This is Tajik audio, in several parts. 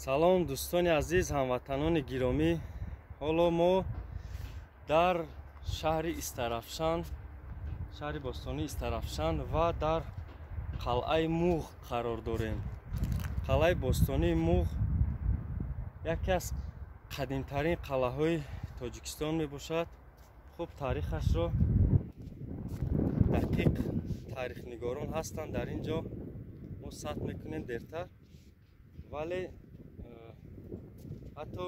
салом дӯстони азиз, ҳамватанони гиромӣ. ҳоло мо дар шаҳри Истарафшан, шаҳри бостонии Истарафшан ва дар қалъаи Муғ қарор дорем. қалъаи бостонии Муғ яке аз қадимтарин қалъаҳои Тоҷикистон мебошад. хуб таърихашро дақиқ таърихнигорон ҳастанд дар ин ҷо, мо сабт мекунем дертар, вале ҳатто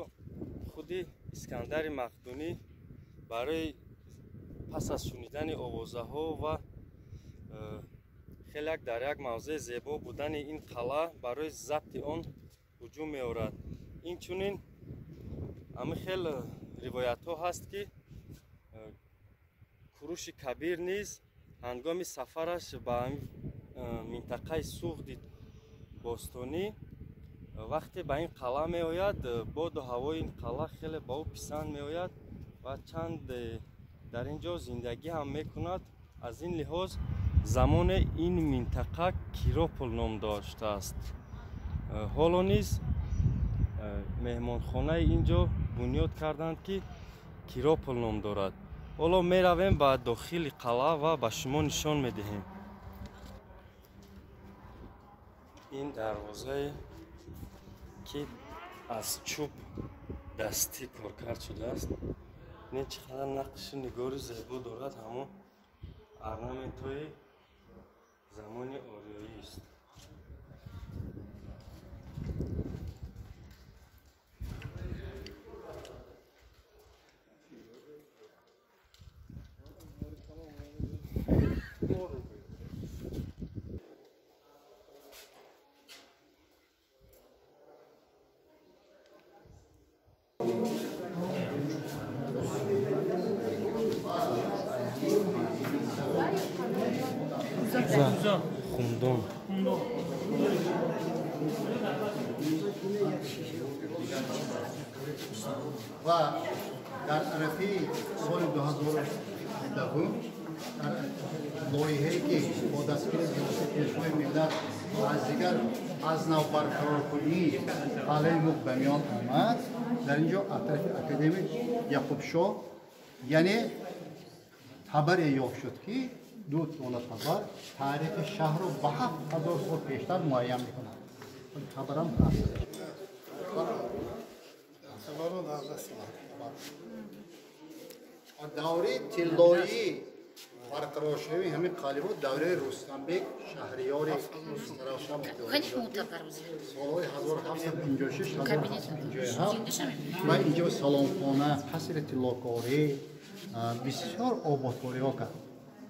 худи Искандари Мақдунӣ барои пас аз шунидани овозаҳо ва хеле дар як мавзеъ зебо будани ин қалъа барои забти он ҳуҷум меорад. Инчунин ҳамин хел ривоятҳо ҳаст ки Куруши Кабир низ ҳангоми сафараш ба минтақаи суғди бостонӣ вақте ба ин қалъа меояд, боду ҳавои ин қалъа хеле ба ӯ писанд меояд ва чанд дар ин ҷо зиндагӣ ҳам мекунад. аз ин лиҳоз замоне ин минтақа Киропол ном доштааст. ҳоло низ меҳмонхонаи ин ҷо бунёд карданд ки Киропол ном дорад. ҳоло меравем ба дохили қалъа ва ба шумо нишон медиҳем. ин дарвозае ки аз чӯб дастӣ коркард шудааст. ин чӣ қадар нақши нигори зебо дорад, ҳамон орнаментҳои замони ориёист. Хундон. و در عرفه سال 2010 در لایحه‌ای که با دستور جلسه پیشوای ملت از دیگر از نو برقرار کنی قلعه مغ به میان آمد. در اینجا از طرف اکادمی یعقوب شاه یعنی خبر یافت شد که دو دولت خبر تاریخ شهر رو به 7000 سال پیشتر معین میکنند. خبرم هست. دوره طلایی برقرار شوی همین قالب دوره رستمبک شهریار استراشم سالهای 1756 و اینجا سالنخانه قصر طلاکاری بسیار آبادکاری ها کرد.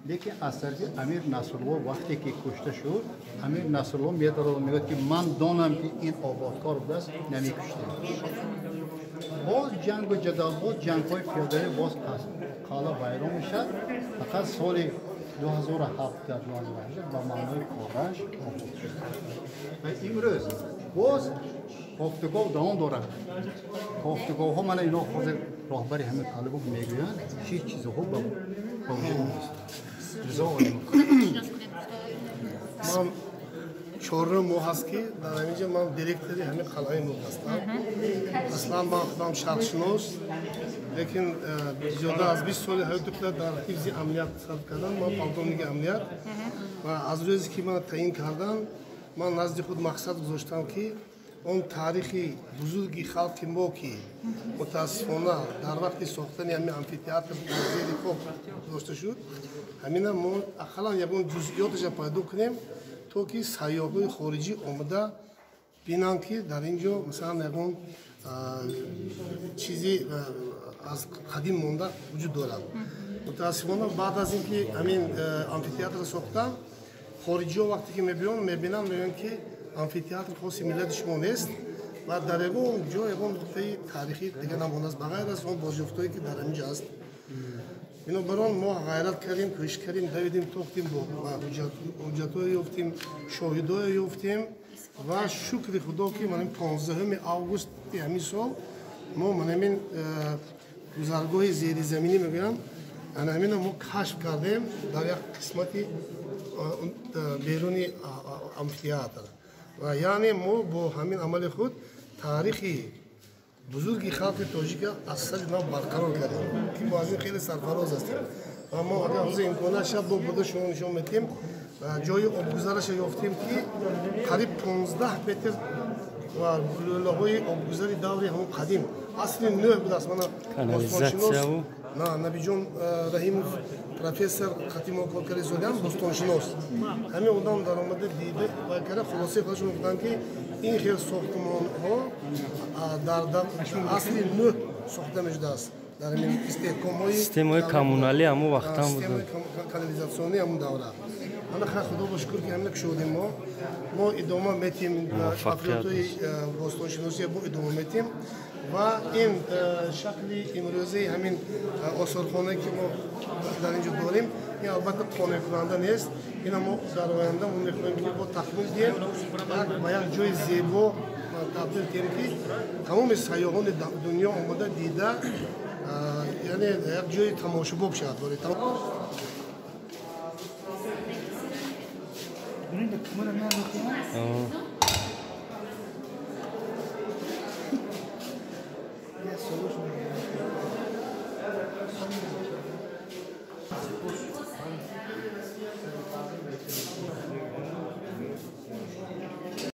لیکن از طرف امیر نصرالله وقتی که کشته شد، امیر نصرالله میگه که من دانم که این آبادکار بود است، نمیکشته. باز جنگ و جدال، باز جنگ های پیاده باز از قلعه ویران میشد. فقط سال 2007 در 2008 با معنای کارش آباد شد. و امروز باز کافتگاه دوام دارد. کافتگاه ها من اینا خود راهبری همه قلعه میگویند چی چیزها با وجود نیست. من 4 ماه هست که در اینجا من دیرکتری همین قلعه مغ هستم. اصلا من خودم شرقشناس، لیکن زیاده از 20 سال حیات در حفظ امنیت صرف کردم. من پالتونیک امنیت و از روزی که من تعیین کردم، من نزد خود مقصد گذاشتم که اون تاریخی بزرگی خلق ما که متاسفانه در وقت ساختن همین آمفی‌تئاتر بزرگی خوب داشته شد، همین ما اقلا یکون جزئیاتش پیدا کنیم تا که سیاح‌های خارجی آمده بینن که در اینجا مثلا یکون چیزی از قدیم مونده وجود دارد. متاسفانه بعد از اینکه همین آمفی‌تئاتر ساختن، خارجی‌ها وقتی که میبینن که آمفی‌تئاتر خاصی ملت شما نیست و در اون جا اون نقطه تاریخی دیگه نمونه است بغیر از اون بازیافتایی که در اینجا است. بنابراین ما غیرت کردیم، کوشش کردیم، دویدیم توختیم با حجت‌های یافتیم، شاهدای یافتیم و شکر خدا که من 15 آگوست همین سال ما همین گذرگاه زیر زمینی میگم همین ما کشف کردیم در یک قسمتی بیرونی آمفی‌تئاتر. و یعنی ما با همین عمل خود تاریخی بزرگی خلق تاجیک از سر ما برقرار کردیم که ما از این خیلی سرفراز هستیم و ما اگر از امکانات شب با بوده شما نشون میدیم و جای آبگذرش یافتیم که قریب 15 متر و لولاهای آبگذری دوری همون قدیم اصلی نوع بود است. من کانالیزاسیا و نه نبی جون رحیموف پروفسور خاتم کلکری زولیان بوستانشناس همه اونم در آمده دیده و کره خلاصه خودشون گفتن که این خیلی ساختمان ها در اصلی نوع ساخته میشده است در این سیستم کامونالی همون وقتا بود سیستم کانالیزاسیونی همون دوره انا خدا بشکر که همین شدیم ما ادامه میتیم افرادی بوستانشناسی با ادامه میتیم و این شکلی امروزی همین آثارخانه که ما در اینجا داریم این البته قانع کننده نیست این ما در آینده می‌خواهیم که با تکمیل دیم و یک جای زیبا تبدیل کنیم که تمام سیاحان دنیا آمده دیده یعنی یک جای تماشاگاه شد Bunu da kumara ne anlatıyor?